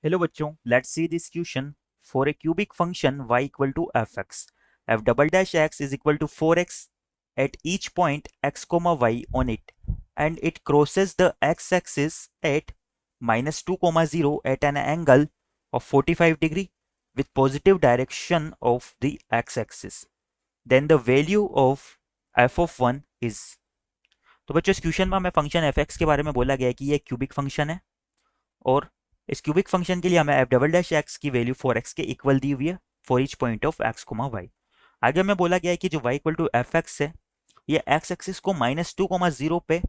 Hello बच्चों, let's see this question for a cubic function y equal to F X F double dash x is equal to 4x at each point x comma y on it and it crosses the x axis at minus 2 comma 0 at an angle of 45 degree with positive direction of the x axis then the value of f of 1 is। तो बच्चों, इस question में हमें function f x के बारे में बोला गया है कि ये क्यूबिक फंक्शन है और इस क्यूबिक फंक्शन के लिए हमें एफ डबल डैश एक्स की वैल्यू 4x के इक्वल दी हुई है for each point of X comma Y. आगे हमें बोला गया है कि जो y equal to F X है ये एक्स एक्सिस को -2,0 पे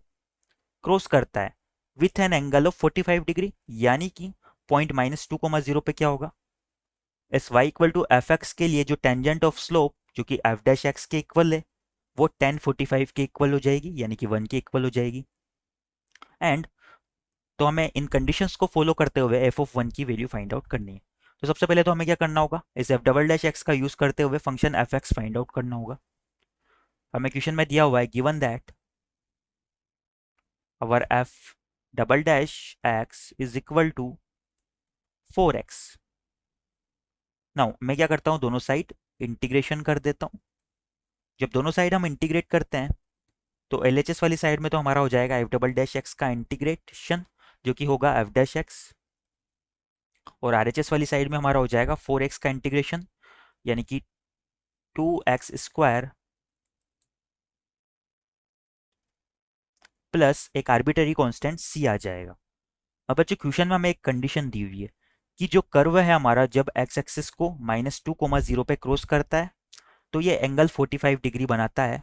क्रॉस करता है with an angle of 45 degree, यानी कि पॉइंट -2,0 पे क्या होगा। इस y equal to F x के लिए जो टेंजेंट ऑफ स्लोप जो कि एफ डैश एक्स के इक्वल है वो 1045 के इक्वल हो जाएगी, यानी कि 1 के इक्वल हो जाएगी। एंड तो हमें इन कंडीशंस को फॉलो करते हुए एफ ऑफ 1 की वैल्यू फाइंड आउट करनी है। तो सबसे पहले तो हमें क्या करना होगा, इस एफ डबल डैश एक्स का यूज करते हुए function f x find out करना होगा। हमें क्वेश्चन में दिया हुआ है given that our f double dash x is equal to 4x। Now मैं क्या करता हूँ, दोनों साइड इंटीग्रेशन कर देता हूँ। जब दोनों साइड हम इंटीग्रेट करते हैं तो एल वाली साइड में तो हमारा हो जाएगा एफ डबल डैश एक्स का इंटीग्रेशन जो कि होगा एफ डैश एक्स, और आर वाली साइड में हमारा हो जाएगा 4x का इंटीग्रेशन यानी कि 2x² प्लस एक आर्बिटरी कांस्टेंट c आ जाएगा। अब बच्चों, क्वेश्चन में हमें एक कंडीशन दी हुई है कि जो कर्व है हमारा जब x एक्सिस को -2,0 पे क्रॉस करता है तो ये एंगल 45 डिग्री बनाता है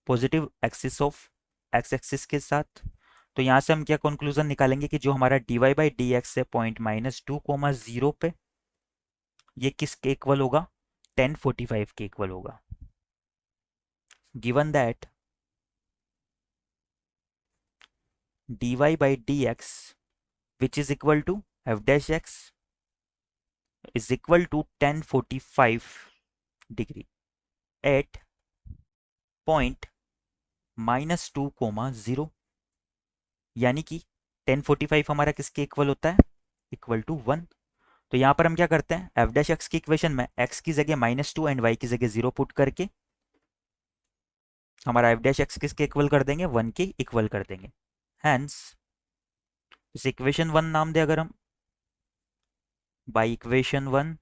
positive axis of x axis के साथ। तो यहाँ से हम क्या कंक्लूजन निकालेंगे कि जो हमारा dy/dx है पॉइंट -2,0 पे ये किसके इक्वल होगा, 1045 के इक्वल होगा। Given that dy/dx which is equal to f dash x is equal to 1045 degree at point -2,0, यानी कि 1045 हमारा किसके इक्वल होता है, इक्वल टू 1। तो यहाँ पर हम क्या करते हैं, एफ डैश एक्स की इक्वेशन में एक्स की जगह -2 एंड वाई की जगह 0 पुट करके हमारा एफ डैश एक्स किसके इक्वल कर देंगे, 1 के इक्वल कर देंगे। हैंस इस इक्वेशन 1 नाम दे अगर हम, बाई इक्वेशन 1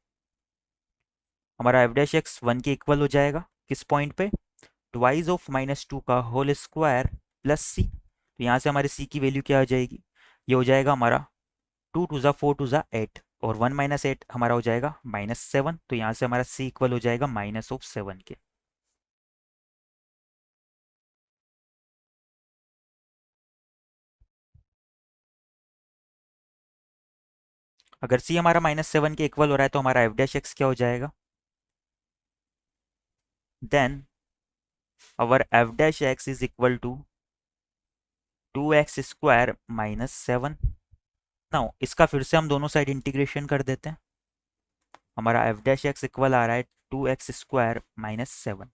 हमारा एफ डैश एक्स 1 के इक्वल हो जाएगा किस पॉइंट पे, ट्वाइस ऑफ -2 का होल स्क्वायर प्लस सी। तो यहाँ से हमारे सी की वैल्यू क्या हो जाएगी, ये हो जाएगा हमारा 2 टू ज़ा 4 टू ज़ा 8 और 1 - 8 हमारा हो जाएगा -7। तो यहाँ से हमारा सी इक्वल हो जाएगा -7 के। अगर सी हमारा -7 के इक्वल हो रहा है तो हमारा एफ डैश एक्स क्या हो जाएगा, then our f dash x is equal to 2x² -7। Now इसका फिर से हम दोनों साइड इंटीग्रेशन कर देते हैं। हमारा एफ डैश एक्स इक्वल आ रहा है 2x² -7।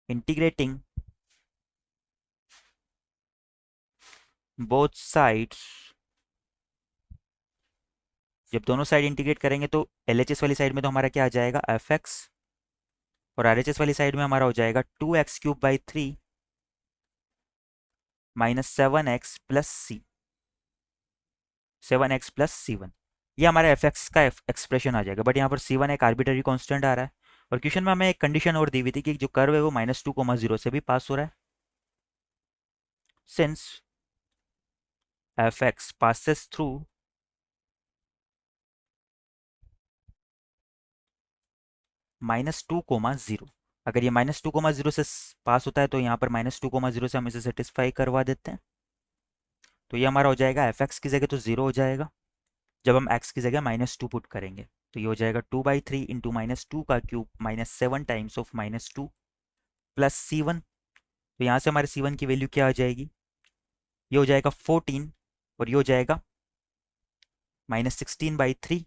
इंटीग्रेटिंग बोथ साइड्स, जब दोनों साइड इंटीग्रेट करेंगे तो एल वाली साइड में तो हमारा क्या आ जाएगा, एफ एक्स, और आर वाली साइड में हमारा हो जाएगा 2x³/3 -7x प्लस सी, 7x प्लस C1। ये हमारे एफ एक्स का एक्सप्रेशन आ जाएगा। बट यहाँ पर C1 एक आर्बिटरी कांस्टेंट आ रहा है और क्वेश्चन में हमें एक कंडीशन और दी हुई थी कि जो कर्व है वो -2,0 से भी पास हो रहा है। Since F x passes through -2,0, अगर ये -2,0 से पास होता है तो यहाँ पर -2,0 से हम इसे सेटिस्फाई करवा देते हैं। तो ये हमारा हो जाएगा एफ एक्स की जगह तो 0 हो जाएगा जब हम x की जगह -2 पुट करेंगे। तो ये हो जाएगा 2/3 इंटू -2 का cube -7 times of -2 plus C1। तो यहाँ से हमारे C1 की वैल्यू क्या आ जाएगी, ये हो जाएगा 14 और ये हो जाएगा -16/3।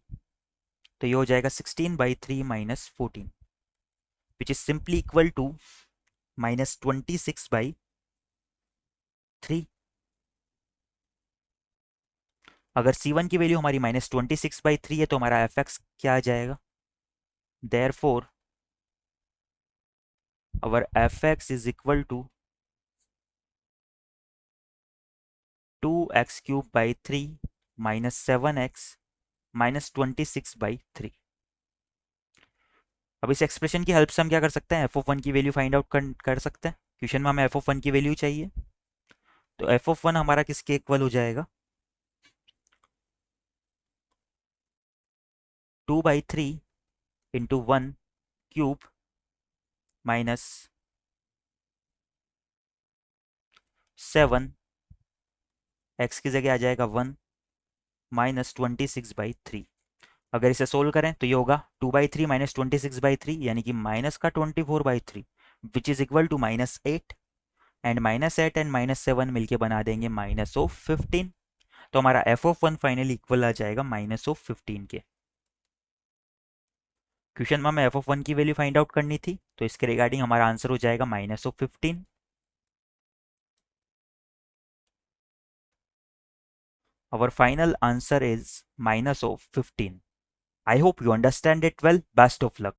तो ये हो जाएगा 16/3 -14 which is simply equal to -26/3। अगर C1 की वैल्यू हमारी -26/3 है तो हमारा एफ एक्स क्या आ जाएगा? Therefore our f x is equal to 2x³ 3 -7x -26/3। अब इस एक्सप्रेशन की हेल्प से हम क्या कर सकते हैं? f(1) की वैल्यू फाइंड आउट कर सकते हैं। क्वेश्चन में हमें f(1) की वैल्यू चाहिए, तो f(1) हमारा किसके इक्वल हो जाएगा? 2/3 इंटू 1³ माइनस 7, x की जगह आ जाएगा 1 -26/3। अगर इसे सोल्व करें तो ये होगा 2/3 -26/3 यानी कि माइनस का 24/3 which is equal to -8, and -8 and -7 मिलके बना देंगे -15। तो हमारा f(1) फाइनली इक्वल आ जाएगा -15 के। क्वेश्चन में हमें f(1) की वैल्यू फाइंड आउट करनी थी, तो इसके रिगार्डिंग हमारा आंसर हो जाएगा -15। Our final answer is -15. I hope you understand it well. Best of luck.